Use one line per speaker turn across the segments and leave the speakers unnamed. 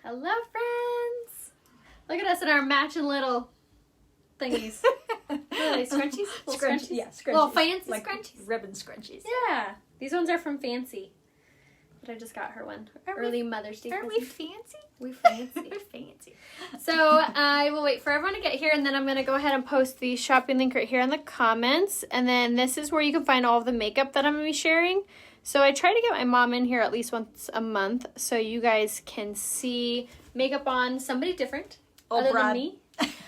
Hello, friends. Look at us in our matching little thingies. What are they, scrunchies?
Scrunchies. Yeah, scrunchies.
Little fancy
like
scrunchies.
Ribbon scrunchies.
Yeah. These ones are from Fancy. But I just got her one. Early Mother's Day.
Aren't we fancy?
We're fancy.
We're fancy.
So I will wait for everyone to get here, and then I'm going to go ahead and post the shopping link right here in the comments. And then this is where you can find all of the makeup that I'm going to be sharing. So I try to get my mom in here at least once a month so you guys can see makeup on somebody different other than me.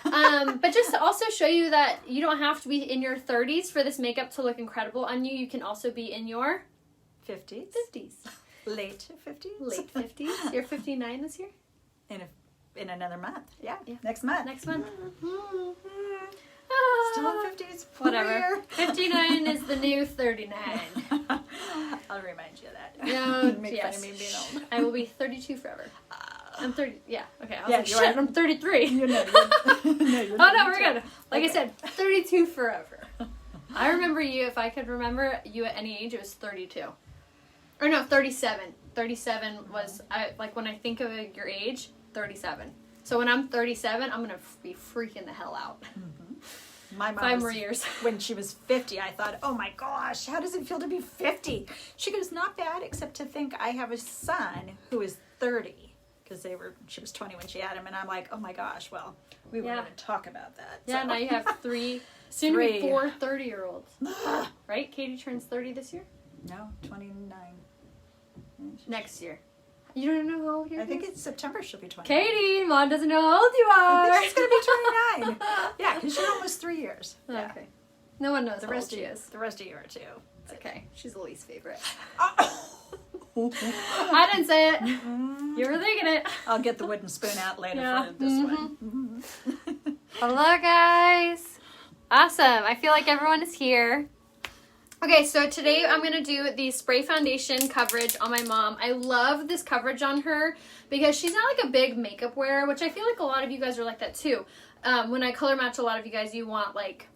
But just to also show you that you don't have to be in your 30s for this makeup to look incredible on you. You can also be in your
50s.
50s.
Late 50s.
Late 50s. You're 59 this year?
In another month. Yeah.
Yeah.
Next month.
Next month.
Still in 50s.
Whatever. 59 is the new 39.
I'll remind you of that.
No,
Make
yes.
fun of me being old.
I will be 32 forever. I'm 30. Yeah. Okay. I was
Yeah,
like,
you
shit,
are.
I'm 33.
You're
Oh no, we're good. Like I said, 32 forever. I remember you. If I could remember you at any age, it was 32. Or no, 37. 37 was like when I think of your age, 37. So when I'm 37, I'm gonna be freaking the hell out.
Mm-hmm. My mom
5 more years.
When she was 50, I thought, oh my gosh, how does it feel to be 50? She goes, not bad, except to think I have a son who is 30. Because she was 20 when she had him, and I'm like, oh my gosh, well, we won't even talk about that.
Yeah,
so.
now you have soon to be 4 30-year-olds. Right? Katie turns 30 this year?
No, 29.
Next year. You don't know how old you're
I think it's September she'll be 29.
Katie, Mom doesn't know how old you are.
I think she's going to be 29. Yeah, because you're almost 3 years. Yeah.
Okay. No one knows
The
how
rest
old she
of
is.
The rest of you are too.
It's okay. She's the least favorite.
Oh.
I didn't say it. You were thinking it.
I'll get the wooden spoon out later for this one.
Hello, guys. Awesome. I feel like everyone is here. Okay, so today I'm going to do the spray foundation coverage on my mom. I love this coverage on her because she's not like a big makeup wearer, which I feel like a lot of you guys are like that too. When I color match a lot of you guys, you want like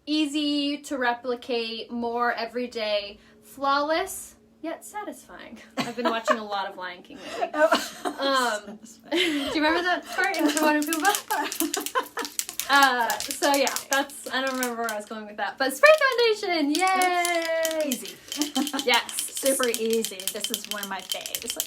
easy to replicate, more everyday, flawless, yet satisfying. I've been watching a lot of Lion King lately. Do you remember that part in Timon and Pumbaa? So yeah, I don't remember where I was going with that. But spray foundation, yay!
Easy.
Yes.
Super easy. This is one of my faves.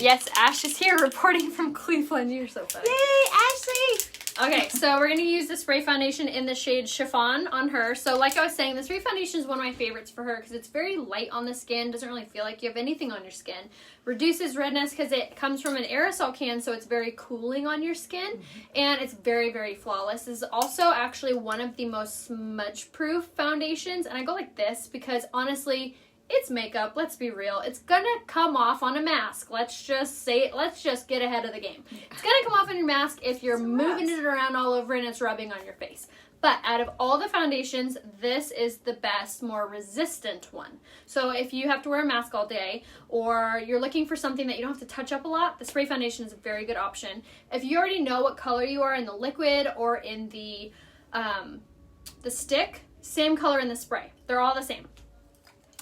Yes, Ash is here reporting from Cleveland. You're so funny.
Yay, Ashley!
Okay, so we're going to use the spray foundation in the shade Chiffon on her. So like I was saying, the spray foundation is one of my favorites for her because it's very light on the skin. Doesn't really feel like you have anything on your skin. Reduces redness because it comes from an aerosol can, so it's very cooling on your skin. And it's very, very flawless. This is also actually one of the most smudge-proof foundations. And I go like this because honestly, it's makeup. Let's be real. It's gonna come off on a mask. Let's just say it. Let's just get ahead of the game. It's gonna come off on your mask if you're moving it around all over and it's rubbing on your face. But out of all the foundations, this is the best, more resistant one. So if you have to wear a mask all day or you're looking for something that you don't have to touch up a lot, the spray foundation is a very good option. If you already know what color you are in the liquid or in the stick, same color in the spray. They're all the same.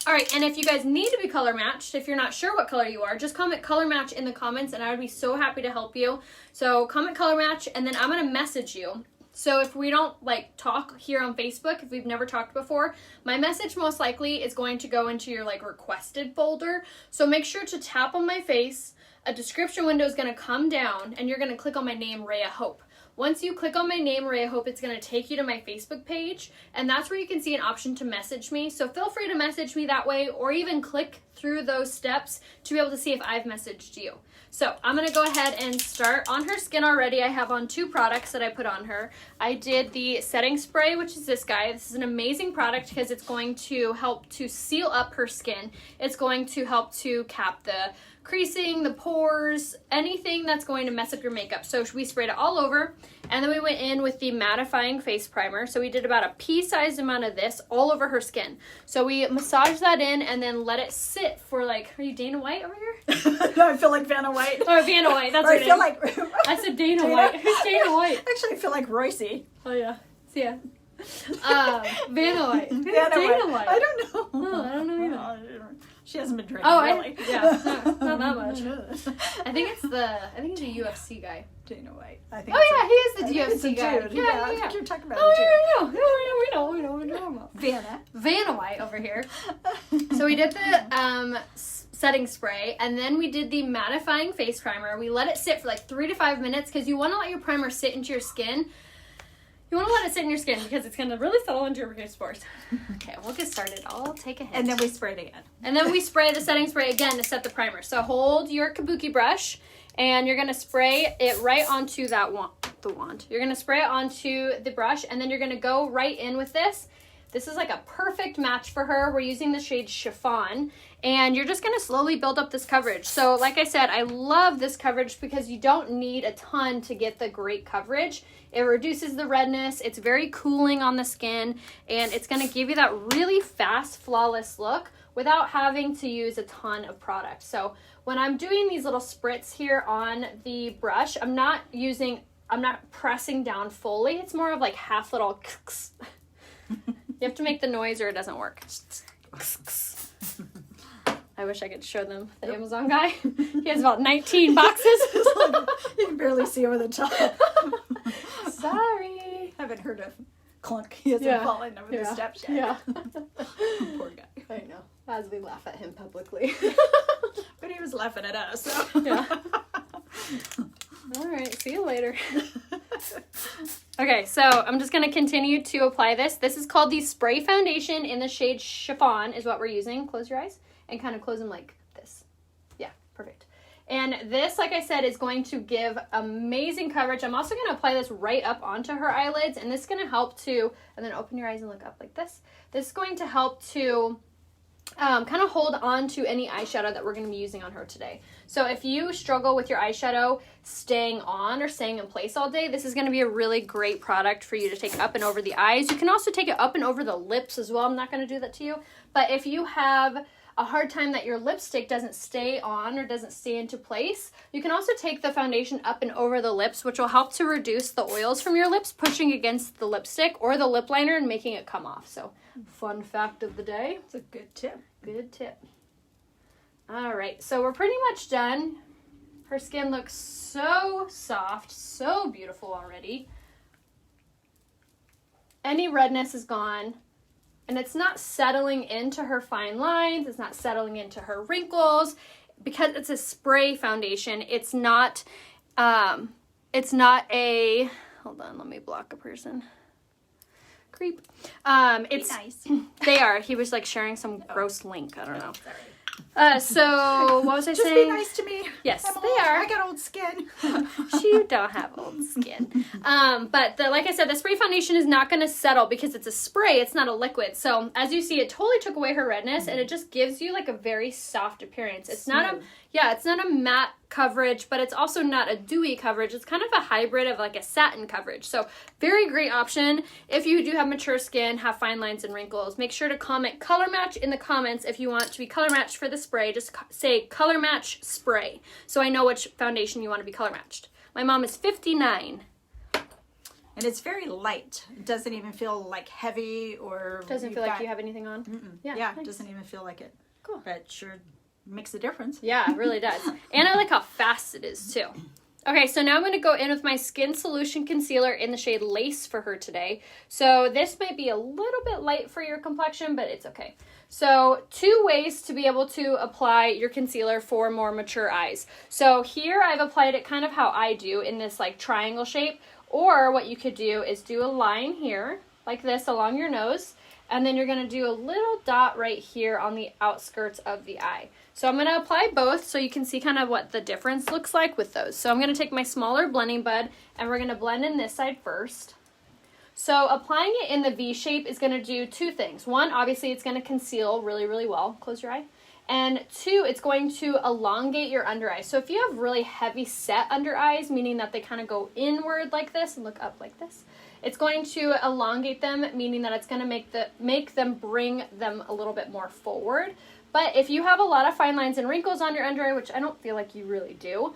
All right, and if you guys need to be color matched, if you're not sure what color you are, just comment color match in the comments and I would be so happy to help you. So comment color match and then I'm going to message you. So if we don't like talk here on Facebook, if we've never talked before, my message most likely is going to go into your like requested folder. So make sure to tap on my face. A description window is going to come down and you're going to click on my name, Rhea Hope. Once you click on my name, Rhea Hope, it's going to take you to my Facebook page, and that's where you can see an option to message me. So feel free to message me that way, or even click through those steps to be able to see if I've messaged you. So I'm going to go ahead and start on her skin already. I have on 2 products that I put on her. I did the setting spray, which is this guy. This is an amazing product because it's going to help to seal up her skin. It's going to help to cap the creasing, the pores, anything that's going to mess up your makeup. So we sprayed it all over, and then we went in with the mattifying face primer. So we did about a pea-sized amount of this all over her skin. So we massaged that in and then let it sit for like, are you Dana White over here?
No, I feel like Vanna White.
Oh, Vanna White, that's
or
her
I feel
name.
like
I said Dana White. Who's Dana White?
Actually, I feel like Royce.
Oh yeah, yeah. Vanna White. Who's
Vanna
Dana White?
I don't know.
Oh, I don't know either.
She hasn't been drinking,
Oh,
really.
yeah, not that much. I think it's a UFC guy.
Dana White. I think
Oh yeah, he is the UFC guy.
Dude.
Yeah.
I think you're talking about
Oh
him,
yeah, we know what you're talking about. Vanna White over here. So we did the setting spray, and then we did the mattifying face primer. We let it sit for like 3 to 5 minutes because you want to let your primer sit into your skin. You want to let it sit in your skin because it's going to really settle into your hair pores. Okay, we'll get started. I'll take a hint.
And then we spray it again.
And then we spray the setting spray again to set the primer. So hold your kabuki brush, and you're going to spray it right onto that wand. You're going to spray it onto the brush, and then you're going to go right in with this. This is like a perfect match for her. We're using the shade Chiffon, and you're just going to slowly build up this coverage. So like I said, I love this coverage because you don't need a ton to get the great coverage. It reduces the redness. It's very cooling on the skin, and it's going to give you that really fast, flawless look without having to use a ton of product. So when I'm doing these little spritz here on the brush, I'm not pressing down fully. It's more of like half little You have to make the noise or it doesn't work. I wish I could show them the Amazon guy. He has about 19 boxes.
You can barely see over the top.
Sorry.
Haven't heard a clunk. He hasn't fallen over the steps yet.
Yeah.
Poor guy.
I know. As we laugh at him publicly.
But he was laughing at us. So.
Yeah. All right. See you later. Okay, so I'm just going to continue to apply this. This is called the Spray Foundation in the shade Chiffon is what we're using. Close your eyes and kind of close them like this. Yeah, perfect. And this, like I said, is going to give amazing coverage. I'm also going to apply this right up onto her eyelids, and this is going to help to, and then open your eyes and look up like this. This is going to help to kind of hold on to any eyeshadow that we're going to be using on her today. So if you struggle with your eyeshadow staying on or staying in place all day, this is going to be a really great product for you to take up and over the eyes. You can also take it up and over the lips as well. I'm not going to do that to you. But if you have a hard time that your lipstick doesn't stay on or doesn't stay into place, you can also take the foundation up and over the lips, which will help to reduce the oils from your lips pushing against the lipstick or the lip liner and making it come off. So fun fact of the day.
It's a good tip.
Good tip. All right, so we're pretty much done. Her skin looks so soft, so beautiful already. Any redness is gone, and it's not settling into her fine lines. It's not settling into her wrinkles because it's a spray foundation. It's not a, hold on, let me block a person. Creep. It's
nice.
They are. He was like sharing some gross link. I don't know. So what was I
Just
saying?
be nice to me.
Yes,
I'm
they
old.
are.
I got old skin.
You don't have old skin. But like I said, the spray foundation is not going to settle because it's a spray. It's not a liquid. So as you see, it totally took away her redness, and it just gives you like a very soft appearance. It's not it's not a matte coverage, but it's also not a dewy coverage. It's kind of a hybrid of like a satin coverage. So very great option. If you do have mature skin, have fine lines and wrinkles, make sure to comment color match in the comments if you want to be color matched for the spray. Just say color match spray so I know which foundation you want to be color matched. My mom is 59.
And it's very light. It doesn't even feel like heavy or...
Doesn't feel like you have anything on?
Yeah,
nice.
It doesn't even feel like it.
Cool.
But it sure makes a difference.
Yeah, it really does. And I like how fast it is too. Okay, so now I'm going to go in with my Skin Solution Concealer in the shade Lace for her today. So this might be a little bit light for your complexion, but it's okay. So 2 ways to be able to apply your concealer for more mature eyes. So here I've applied it kind of how I do in this like triangle shape. Or what you could do is do a line here like this along your nose. And then you're going to do a little dot right here on the outskirts of the eye. So I'm going to apply both so you can see kind of what the difference looks like with those. So I'm going to take my smaller blending bud and we're going to blend in this side first. So applying it in the V shape is going to do 2 things. 1, obviously it's going to conceal really, really well. Close your eye. And 2, it's going to elongate your under eyes. So if you have really heavy set under eyes, meaning that they kind of go inward like this and look up like this, it's going to elongate them, meaning that it's going to make them bring them a little bit more forward. But if you have a lot of fine lines and wrinkles on your under eye, which I don't feel like you really do,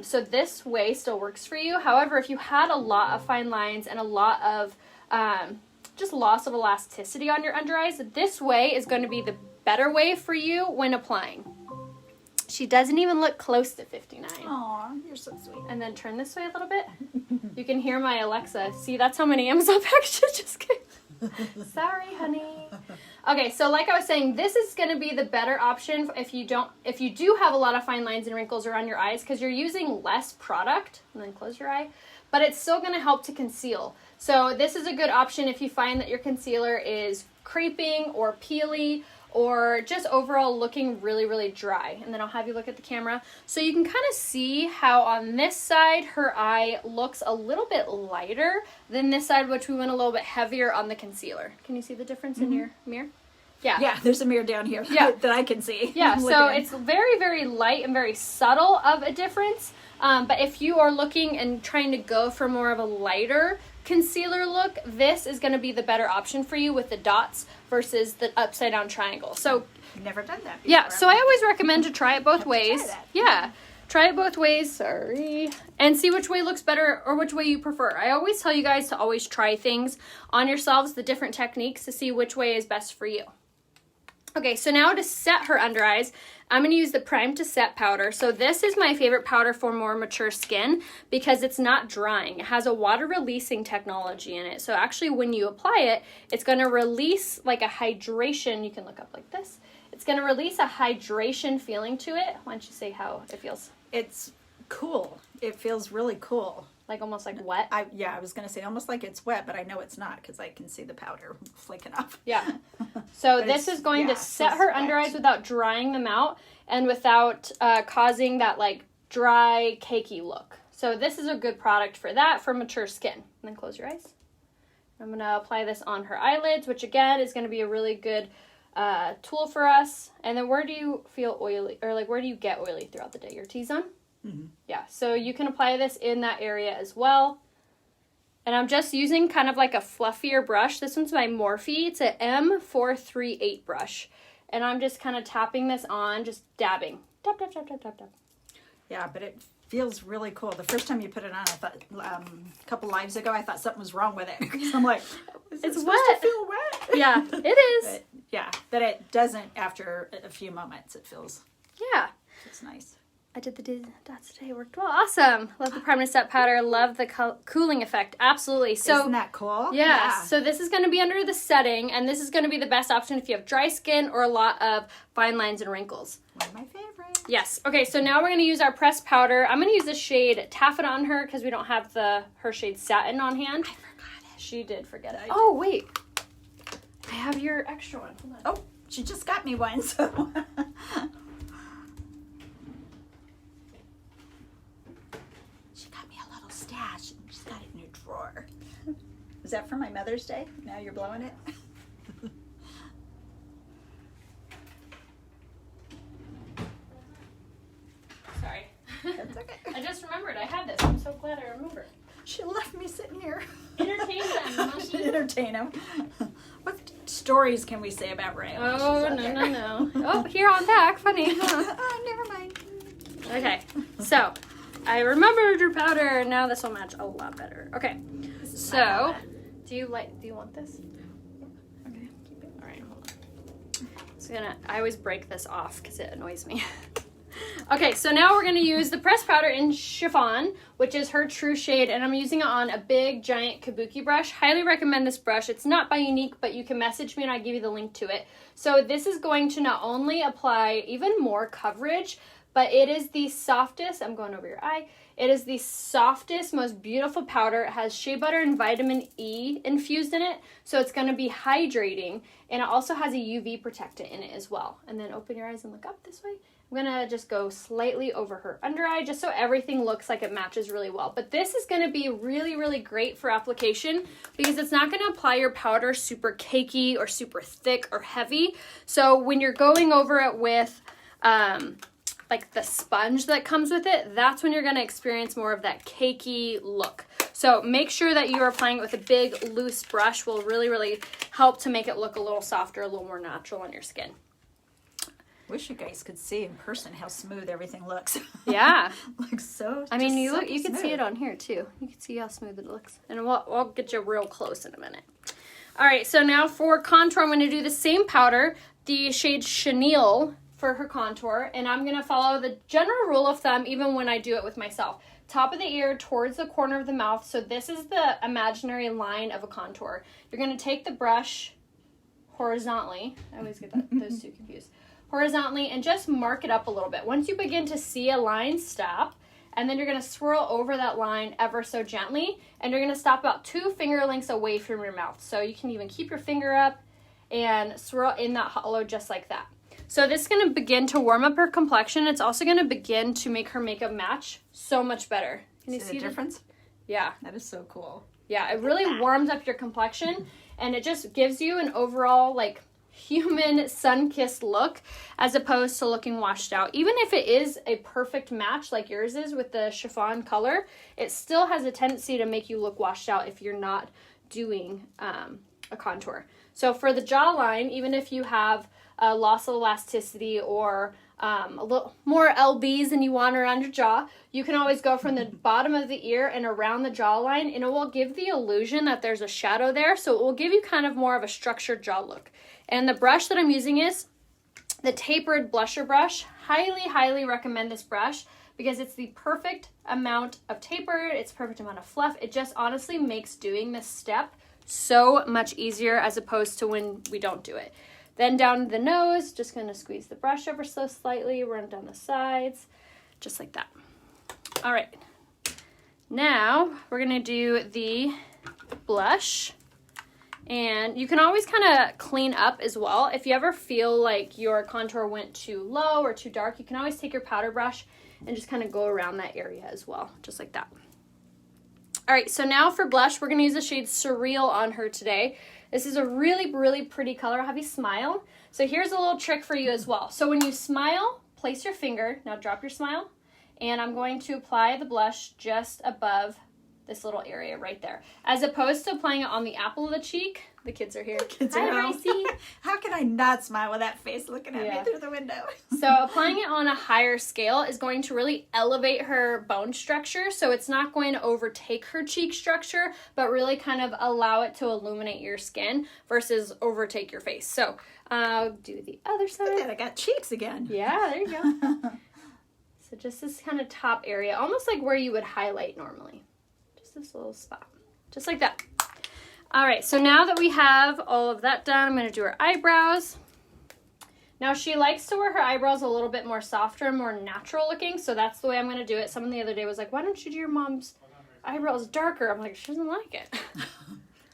so this way still works for you. However, if you had a lot of fine lines and a lot of just loss of elasticity on your under eyes, this way is going to be the better way for you when applying. She doesn't even look close to 59.
Aw, you're so sweet.
And then turn this way a little bit. You can hear my Alexa. See, that's how many Amazon packages just came. Sorry, honey. Okay, so like I was saying, this is going to be the better option if you do have a lot of fine lines and wrinkles around your eyes, because you're using less product. And then close your eye. But it's still going to help to conceal. So this is a good option if you find that your concealer is creping or peely, or just overall looking really, really dry. And then I'll have you look at the camera. So you can kind of see how on this side, her eye looks a little bit lighter than this side, which we went a little bit heavier on the concealer. Can you see the difference in your mirror? Yeah.
Yeah, there's a mirror down here that I can see.
Yeah, so it's very, very light and very subtle of a difference. But if you are looking and trying to go for more of a lighter concealer look, this is going to be the better option for you with the dots versus the upside down triangle. So
never done that before.
Yeah, so I always recommend to try it both ways. Yeah, try it both ways, and see which way looks better or which way you prefer. I always tell you guys to always try things on yourselves, the different techniques, to see which way is best for you. Okay, so now to set her under eyes, I'm going to use the Prime to Set powder. So this is my favorite powder for more mature skin because it's not drying. It has a water releasing technology in it. So actually when you apply it, it's going to release like a hydration. You can look up like this. It's going to release a hydration feeling to it. Why don't you say how it feels?
It's cool. It feels really cool.
Like almost like wet?
I was going to say almost like it's wet, but I know it's not because I can see the powder flaking off.
Yeah. So this is going to set her under eyes without drying them out and without causing that like dry, cakey look. So this is a good product for that, for mature skin. And then close your eyes. I'm going to apply this on her eyelids, which again is going to be a really good tool for us. And then where do you feel oily, or like where do you get oily throughout the day? Your T-zone? Mm-hmm. Yeah, so you can apply this in that area as well. And I'm just using kind of like a fluffier brush. This one's my Morphe. It's a M438 brush. And I'm just kind of tapping this on, just dabbing. Tap, tap, tap, tap, tap, tap.
Yeah, but it feels really cool. The first time you put it on, I thought, a couple lives ago, I thought something was wrong with it. Because I'm like,
it's
supposed
wet.
to feel wet?
Yeah, it is.
But it doesn't after a few moments. It feels, it's nice.
I did the dots today. It worked well. Awesome. Love the Prime to Set powder. Love the cooling effect. Absolutely. So,
isn't that cool?
Yeah. So this is going to be under the setting, and this is going to be the best option if you have dry skin or a lot of fine lines and wrinkles.
One of my favorites.
Yes. Okay, so now we're going to use our pressed powder. I'm going to use the shade Taffeta on her because we don't have her shade Satin on hand.
I forgot it.
She did forget it. Oh, wait. I have your extra one. Hold on.
Oh, she just got me one, so... stash. She's got it in her drawer. Was that for my Mother's Day? Now you're blowing it?
Sorry.
That's okay.
I just remembered I had this. I'm so glad I remembered.
She left me sitting here.
Entertain them, Mushy.
Entertain them. What stories can we say about Ray?
Oh, no. Oh, here on back. Funny. Huh?
Oh, never mind.
Okay, so I remembered your powder. Now this will match a lot better. Okay, so do you want this? Okay, keep it. All right, hold on. I always break this off because it annoys me. Okay, so now we're gonna use the pressed powder in Chiffon, which is her true shade, and I'm using it on a big giant kabuki brush. Highly recommend this brush. It's not by Unique, but you can message me and I'll give you the link to it. So this is going to not only apply even more coverage, but it is the softest, I'm going over your eye, it is the softest, most beautiful powder. It has shea butter and vitamin E infused in it, so it's going to be hydrating, and it also has a UV protectant in it as well. And then open your eyes and look up this way. I'm going to just go slightly over her under eye, just so everything looks like it matches really well. But this is going to be really, really great for application because it's not going to apply your powder super cakey or super thick or heavy. So when you're going over it with like the sponge that comes with it, that's when you're going to experience more of that cakey look. So make sure that you are applying it with a big loose brush. Will really, really help to make it look a little softer, a little more natural on your skin.
Wish you guys could see in person how smooth everything looks.
Yeah.
Looks so.
I mean, you
can
can see it on here too. You can see how smooth it looks. And we'll get you real close in a minute. All right, so now for contour, I'm going to do the same powder, the shade Chenille for her contour, and I'm going to follow the general rule of thumb even when I do it with myself. Top of the ear towards the corner of the mouth, so this is the imaginary line of a contour. You're going to take the brush horizontally. I always get those two confused. Horizontally, and just mark it up a little bit. Once you begin to see a line, stop, and then you're going to swirl over that line ever so gently, and you're going to stop about 2 finger lengths away from your mouth. So you can even keep your finger up and swirl in that hollow just like that. So this is going to begin to warm up her complexion. It's also going to begin to make her makeup match so much better. Can you see
the difference?
Yeah.
That is so cool.
Yeah, it really warms up your complexion, and it just gives you an overall, like, human sun-kissed look as opposed to looking washed out. Even if it is a perfect match like yours is with the chiffon color, it still has a tendency to make you look washed out if you're not doing a contour. So for the jawline, even if you have a loss of elasticity or a little more LBs than you want around your jaw, you can always go from the bottom of the ear and around the jawline, and it will give the illusion that there's a shadow there, so it will give you kind of more of a structured jaw look. And the brush that I'm using is the tapered blusher brush. Highly, highly recommend this brush because it's the perfect amount of taper, it's perfect amount of fluff. It just honestly makes doing this step so much easier as opposed to when we don't do it. Then down the nose, just going to squeeze the brush ever so slightly, run down the sides, just like that. All right. Now we're going to do the blush. And you can always kind of clean up as well. If you ever feel like your contour went too low or too dark, you can always take your powder brush and just kind of go around that area as well, just like that. All right, so now for blush, we're going to use the shade Surreal on her today. This is a really, really pretty color. I'll have you smile. So here's a little trick for you as well. So when you smile, place your finger. Now drop your smile. And I'm going to apply the blush just above this little area right there. As opposed to applying it on the apple of the cheek. The kids are here.
Kids
Hi,
are
Gracie.
How can I not smile with that face looking at me through the window?
So applying it on a higher scale is going to really elevate her bone structure. So it's not going to overtake her cheek structure, but really kind of allow it to illuminate your skin versus overtake your face. So I'll do the other side.
Look at that, I got cheeks again.
Yeah, there you go. So just this kind of top area, almost like where you would highlight normally. Just this little spot. Just like that. All right, so now that we have all of that done, I'm going to do her eyebrows. Now, she likes to wear her eyebrows a little bit more softer and more natural looking, so that's the way I'm going to do it. Someone the other day was like, why don't you do your mom's eyebrows darker? I'm like, she doesn't like it.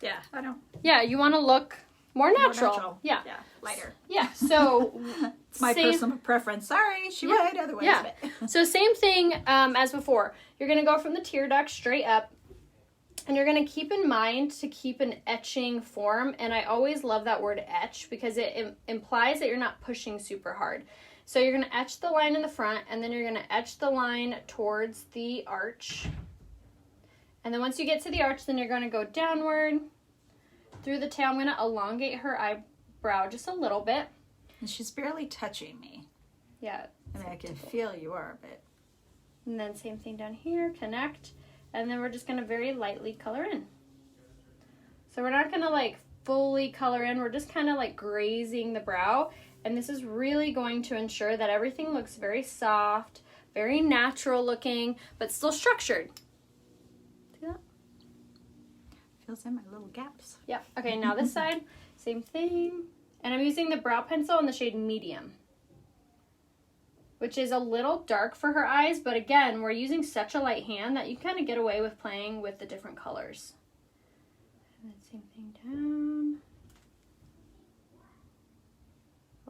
Yeah, I don't.
Yeah, you want to look more natural.
More natural.
Yeah.
Yeah, lighter.
Yeah, so
It's my personal preference. Sorry, she would otherwise.
Yeah.
But.
So same thing as before. You're going to go from the tear duct straight up. And you're going to keep in mind to keep an etching form. And I always love that word etch because it implies that you're not pushing super hard. So you're going to etch the line in the front, and then you're going to etch the line towards the arch. And then once you get to the arch, then you're going to go downward through the tail. I'm going to elongate her eyebrow just a little bit.
And she's barely touching me.
Yeah.
I mean, I can feel you are a bit.
And then same thing down here, connect. And then we're just going to very lightly color in. So we're not going to like fully color in. We're just kind of like grazing the brow. And this is really going to ensure that everything looks very soft, very natural looking, but still structured. See that?
Fills in my little gaps.
Yep. Okay, now this side, same thing. And I'm using the brow pencil in the shade Medium, which is a little dark for her eyes, but again, we're using such a light hand that you kind of get away with playing with the different colors. And then same thing down.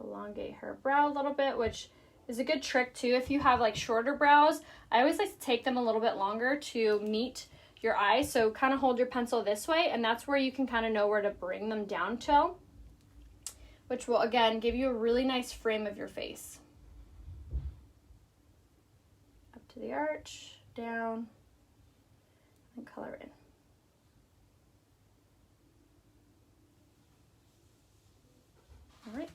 Elongate her brow a little bit, which is a good trick too. If you have like shorter brows, I always like to take them a little bit longer to meet your eyes. So kind of hold your pencil this way, and that's where you can kind of know where to bring them down to, which will again give you a really nice frame of your face. To the arch, down, and color in. All right.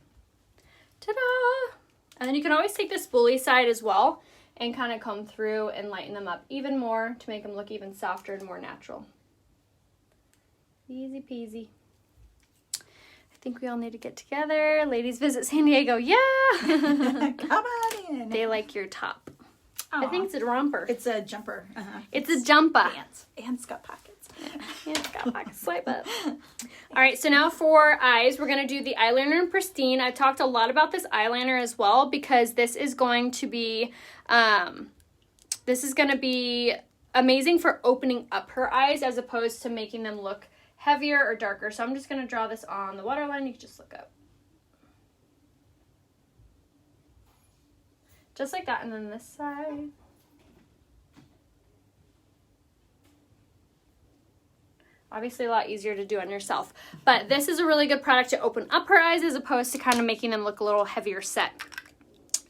Ta-da! And then you can always take the spoolie side as well and kind of come through and lighten them up even more to make them look even softer and more natural. Easy peasy. I think we all need to get together. Ladies visit San Diego. Yeah.
Come on in.
They like your top.
Aw.
I think it's a romper.
It's a jumper.
It's a jumper.
Pants. And it's got pockets.
Yeah, it's got pockets. Swipe up. All right, so now for eyes, we're going to do the eyeliner in Pristine. I've talked a lot about this eyeliner as well because this is going to be amazing for opening up her eyes as opposed to making them look heavier or darker. So I'm just going to draw this on the waterline. You can just look up. Just like that, and then this side. Obviously a lot easier to do on yourself. But this is a really good product to open up her eyes as opposed to kind of making them look a little heavier set.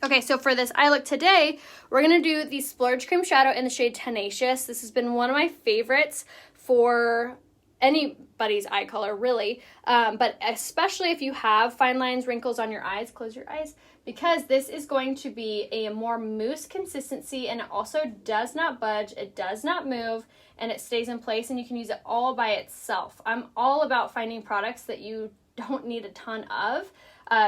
Okay, so for this eye look today, we're going to do the Splurge Cream Shadow in the shade Tenacious. This has been one of my favorites for anybody's eye color, really. But especially if you have fine lines, wrinkles on your eyes, close your eyes, because this is going to be a more mousse consistency, and it also does not budge, it does not move, and it stays in place, and you can use it all by itself. I'm all about finding products that you don't need a ton of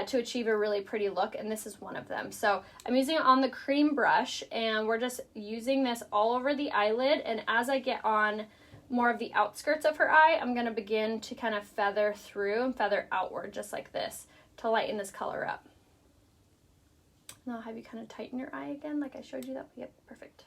to achieve a really pretty look, and this is one of them. So I'm using it on the cream brush, and we're just using this all over the eyelid, and as I get on more of the outskirts of her eye, I'm going to begin to kind of feather through and feather outward just like this to lighten this color up. And I'll have you kind of tighten your eye again like I showed you that. Yep, perfect.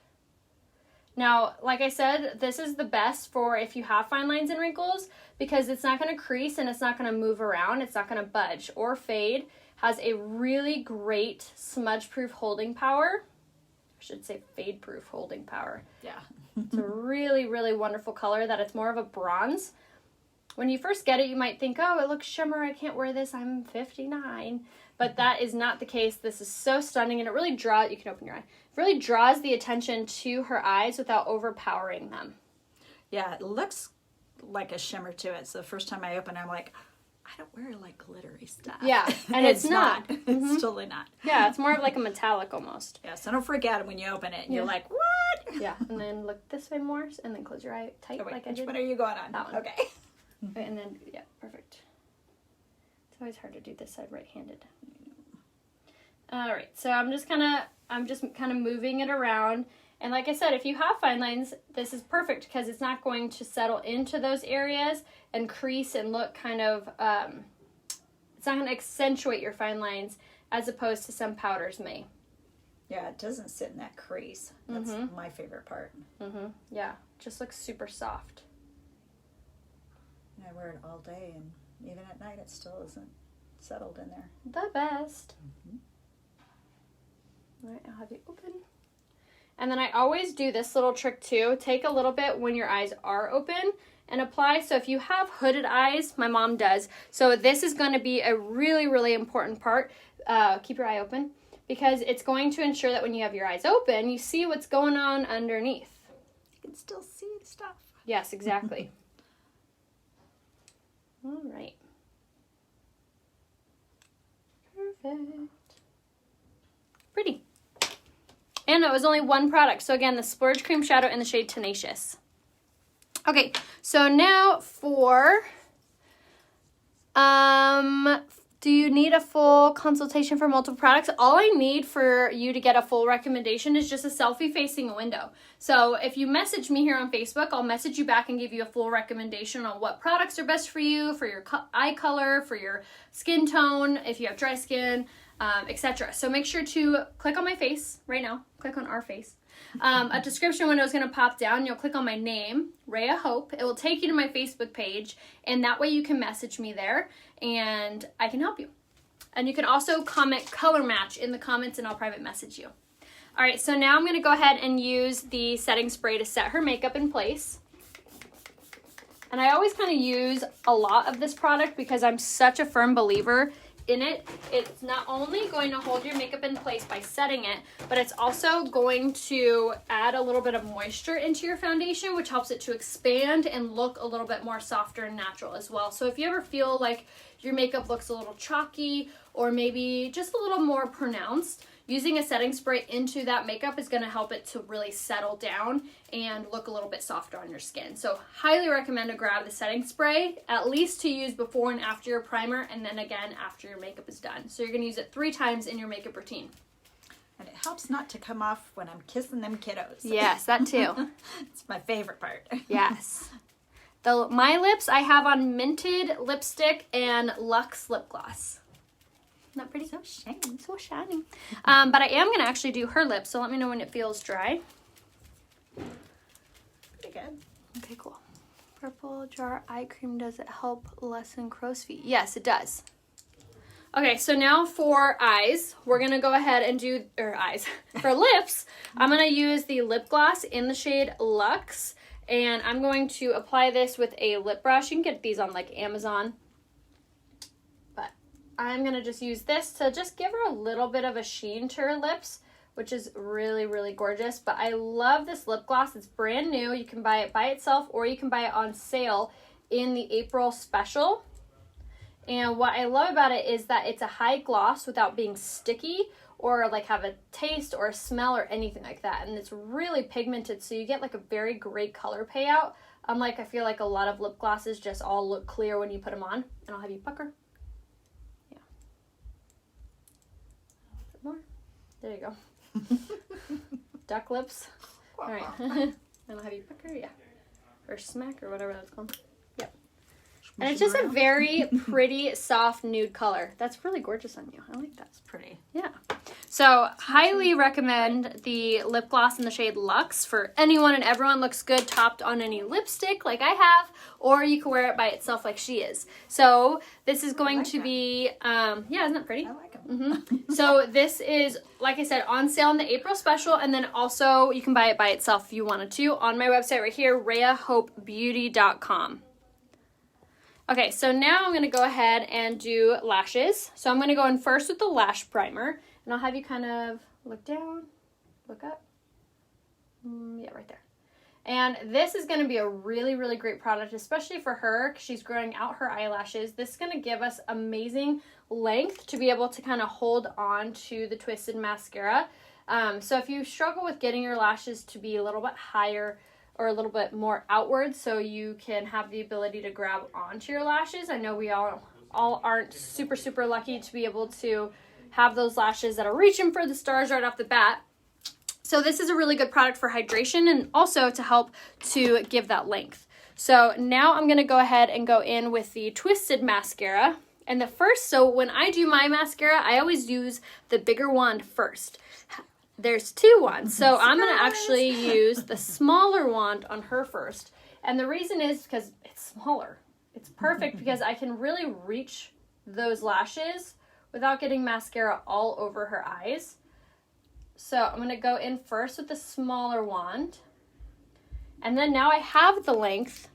Now, like I said, this is the best for if you have fine lines and wrinkles because it's not going to crease and it's not going to move around. It's not going to budge or fade. Has a really great smudge-proof holding power. I should say fade-proof holding power.
Yeah.
It's a really, really wonderful color that it's more of a bronze. When you first get it, you might think, oh, it looks shimmer. I can't wear this. I'm 59. But that is not the case. This is so stunning, and it really draws, you can open your eye, it really draws the attention to her eyes without overpowering them.
Yeah, it looks like a shimmer to it. So the first time I opened it, I'm like, I don't wear like glittery stuff.
Yeah, and it's not.
It's totally not.
Yeah, it's more of like a metallic almost.
Yeah, so don't freak out when you open it and you're like, what?
Yeah, and then look this way more, and then close your eye tight like I did.
Which one are you going on?
That one.
Okay.
Right, and then, yeah, perfect. It's always hard to do this side right-handed. All right, so I'm just kind of moving it around. And like I said, if you have fine lines, this is perfect because it's not going to settle into those areas and crease and look kind of, it's not going to accentuate your fine lines as opposed to some powders may.
Yeah, it doesn't sit in that crease. That's my favorite part.
Yeah, just looks super soft.
And I wear it all day, and even at night, it still isn't settled in there.
The best. All right, I'll have you open. And then I always do this little trick too. Take a little bit when your eyes are open and apply. So if you have hooded eyes, my mom does. So this is going to be a really, really important part. Keep your eye open because it's going to ensure that when you have your eyes open, you see what's going on underneath.
You can still see the stuff.
Yes, exactly. All right. Perfect. Pretty. And it was only one product. So again, the Splurge Cream Shadow in the shade Tenacious. Okay, so now for, do you need a full consultation for multiple products? All I need for you to get a full recommendation is just a selfie facing a window. So if you message me here on Facebook, I'll message you back and give you a full recommendation on what products are best for you, for your eye color, for your skin tone, if you have dry skin, etc. So make sure to click on my face right now. Click on our face. A description window is going to pop down. You'll click on my name, Rhea Hope. It will take you to my Facebook page, and that way you can message me there, and I can help you. And you can also comment color match in the comments, and I'll private message you. All right, so now I'm going to go ahead and use the setting spray to set her makeup in place. And I always kind of use a lot of this product because I'm such a firm believer in it. It's not only going to hold your makeup in place by setting it, but it's also going to add a little bit of moisture into your foundation, which helps it to expand and look a little bit more softer and natural as well. So if you ever feel like your makeup looks a little chalky or maybe just a little more pronounced, using a setting spray into that makeup is going to help it to really settle down and look a little bit softer on your skin. So highly recommend to grab the setting spray, at least to use before and after your primer, and then again after your makeup is done. So you're going to use it 3 times in your makeup routine.
And it helps not to come off when I'm kissing them kiddos.
Yes, that too.
It's my favorite part.
Yes. My lips, I have on Minted lipstick and Luxe lip gloss. Isn't that pretty?
So shiny.
So shiny. But I am going to actually do her lips, so let me know when it feels dry.
Pretty good.
Okay, cool. Purple jar eye cream, does it help lessen crow's feet? Yes, it does. Okay, so now for eyes, we're going to go ahead and do, for lips, I'm going to use the lip gloss in the shade Luxe, and I'm going to apply this with a lip brush. You can get these on like Amazon, but I'm going to just use this to just give her a little bit of a sheen to her lips, which is really, really gorgeous. But I love this lip gloss. It's brand new. You can buy it by itself or you can buy it on sale in the April special. And what I love about it is that it's a high gloss without being sticky or like have a taste or a smell or anything like that. And it's really pigmented, so you get like a very great color payout. Unlike, I feel like a lot of lip glosses just all look clear when you put them on. And I'll have you pucker. Yeah. A bit more. There you go. Duck lips. All right. And I'll have you pucker, yeah. Or smack or whatever that's called. Yep. And it's just a very pretty, soft nude color. That's really gorgeous on you. I like that.
It's pretty.
Yeah. So, highly recommend the lip gloss in the shade Luxe for anyone and everyone. Looks good topped on any lipstick like I have, or you can wear it by itself like she is. So, this is going to be, yeah, isn't that pretty?
I like them.
So, this is, like I said, on sale in the April special, and then also you can buy it by itself if you wanted to on my website right here, RheaHopeBeauty.com. Okay, so now I'm going to go ahead and do lashes. So I'm going to go in first with the lash primer. And I'll have you kind of look down, look up. Yeah, right there. And this is going to be a really, really great product, especially for her because she's growing out her eyelashes. This is going to give us amazing length to be able to kind of hold on to the twisted mascara. So if you struggle with getting your lashes to be a little bit higher or a little bit more outward so you can have the ability to grab onto your lashes. I know we all aren't super, super lucky to be able to have those lashes that are reaching for the stars right off the bat. So this is a really good product for hydration and also to help to give that length. So now I'm going to go ahead and go in with the Twisted Mascara. And so when I do my mascara, I always use the bigger wand first. There's 2 wands, so I'm going to actually use the smaller wand on her first. And the reason is because it's smaller. It's perfect because I can really reach those lashes without getting mascara all over her eyes. So I'm going to go in first with the smaller wand. And then now I have the length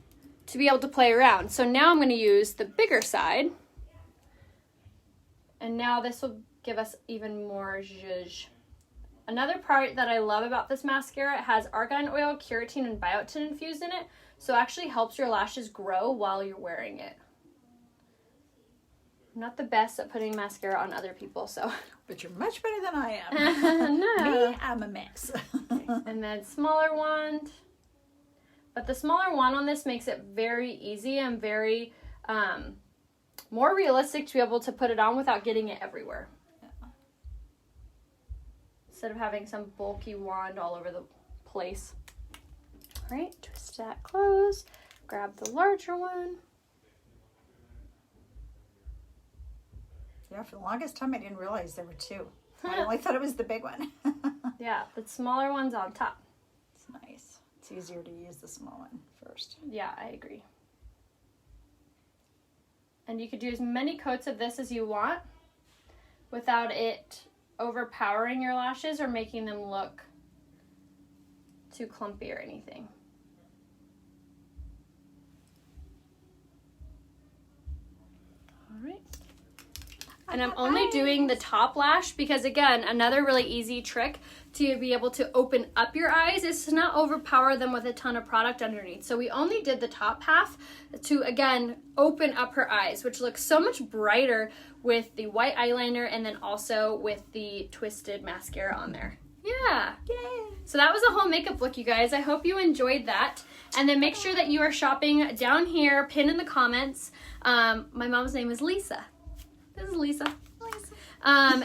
to be able to play around. So now I'm going to use the bigger side. And now this will give us even more zhuzh. Another part that I love about this mascara, it has argan oil, keratin, and biotin infused in it. So it actually helps your lashes grow while you're wearing it. I'm not the best at putting mascara on other people, so.
But you're much better than I am.
No.
Me, I'm a mess.
Okay. And then smaller wand. But the smaller wand on this makes it very easy and very more realistic to be able to put it on without getting it everywhere. Instead of having some bulky wand all over the place. All right, twist that close. Grab the larger one.
Yeah, for the longest time I didn't realize there were 2. I only thought it was the big one.
Yeah, the smaller one's on top.
It's nice. It's easier to use the small one first.
Yeah, I agree. And you could do as many coats of this as you want without it overpowering your lashes or making them look too clumpy or anything. All right. And I'm only doing the top lash because, again, another really easy trick to be able to open up your eyes is to not overpower them with a ton of product underneath. So we only did the top half to, again, open up her eyes, which looks so much brighter with the white eyeliner and then also with the twisted mascara on there. Yeah.
Yay.
So that was a whole makeup look, you guys. I hope you enjoyed that. And then make sure that you are shopping down here, pin in the comments. My mom's name is Lisa. This is Lisa.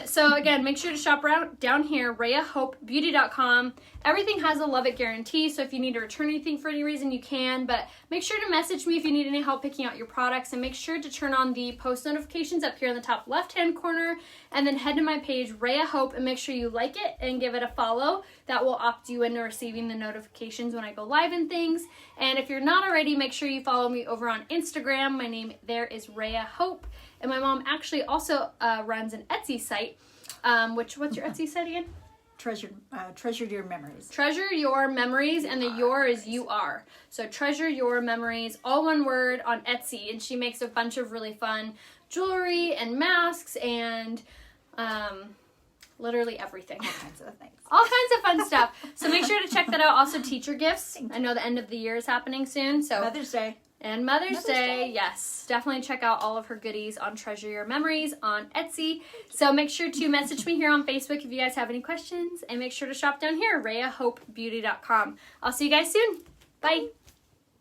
So again, make sure to shop around down here, RheaHopeBeauty.com. Everything has a love it guarantee, so if you need to return anything for any reason, you can. But make sure to message me if you need any help picking out your products, and make sure to turn on the post notifications up here in the top left-hand corner, and then head to my page, Rhea Hope, and make sure you like it and give it a follow. That will opt you into receiving the notifications when I go live and things. And if you're not already, make sure you follow me over on Instagram. My name there is Rhea Hope. And my mom actually also runs an Etsy site, what's your Etsy site again?
Treasure Your Memories.
Treasure Your Memories, and the your is UR. So Treasure Your Memories, all one word, on Etsy. And she makes a bunch of really fun jewelry and masks and literally everything.
All kinds of things.
All kinds of fun stuff. So make sure to check that out. Also teacher gifts. I know the end of the year is happening soon. So
Mother's Day.
And Mother's Day, yes. Definitely check out all of her goodies on Treasure Your Memories on Etsy. So make sure to message me here on Facebook if you guys have any questions. And make sure to shop down here, RheaHopeBeauty.com. I'll see you guys soon. Bye.